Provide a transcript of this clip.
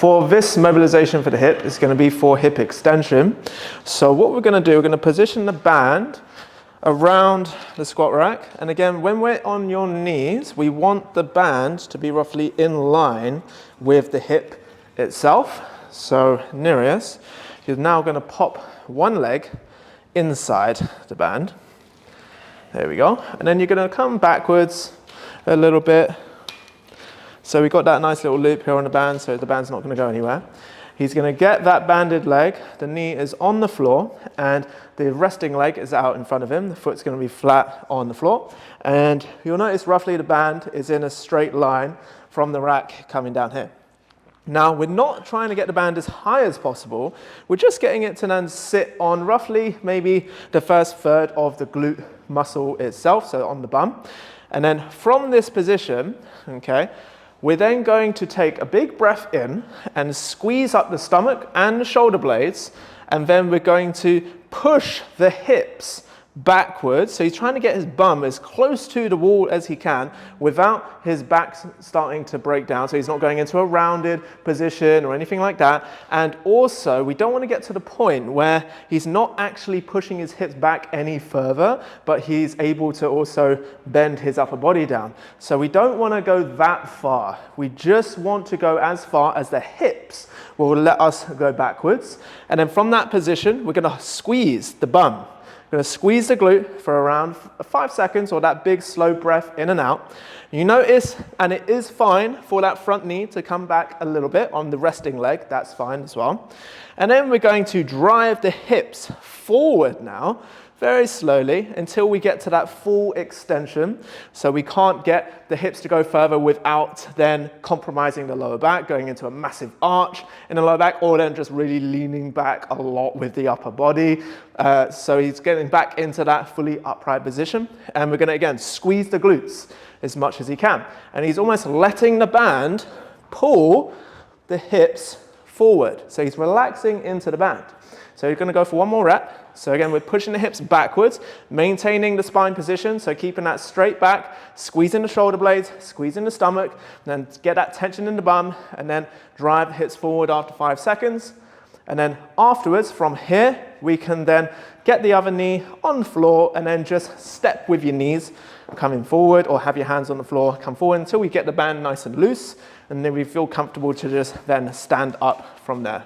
For this mobilization for the hip, it's going to be for hip extension. So what we're going to do, we're going to position the band around the squat rack. And again, when we're on your knees, we want the band to be roughly in line with the hip itself. So Nereus, you're now going to pop one leg inside the band. There we go. And then you're going to come backwards a little bit. So we've got that nice little loop here on the band, so the band's not going to go anywhere. He's going to get that banded leg, the knee is on the floor, and the resting leg is out in front of him. The foot's going to be flat on the floor. And you'll notice roughly the band is in a straight line from the rack coming down here. Now, we're not trying to get the band as high as possible. We're just getting it to then sit on roughly maybe the first third of the glute muscle itself, so on the bum. And then from this position, okay, we're then going to take a big breath in and squeeze up the stomach and the shoulder blades, and then we're going to push the hips backwards. So he's trying to get his bum as close to the wall as he can without his back starting to break down. So he's not going into a rounded position or anything like that. And also, we don't want to get to the point where he's not actually pushing his hips back any further, but he's able to also bend his upper body down. So we don't want to go that far. We just want to go as far as the hips will let us go backwards. And then from that position, we're going to squeeze the bum. We're going to squeeze the glute for around 5 seconds, or that big slow breath in and out. You notice, and it is fine for that front knee to come back a little bit on the resting leg, that's fine as well. And then we're going to drive the hips forward now, very slowly, until we get to that full extension. So we can't get the hips to go further without then compromising the lower back, going into a massive arch in the lower back, or then just really leaning back a lot with the upper body. So he's getting back into that fully upright position. And we're going to, again, squeeze the glutes as much as he can. And he's almost letting the band pull the hips forward. So he's relaxing into the band. So you're going to go for one more rep. So again, we're pushing the hips backwards, maintaining the spine position, so keeping that straight back, squeezing the shoulder blades, squeezing the stomach, and then get that tension in the bum, and then drive the hips forward after 5 seconds. And then afterwards, from here, we can then get the other knee on the floor, and then just step with your knees coming forward, or have your hands on the floor, come forward until we get the band nice and loose, and then we feel comfortable to just then stand up from there.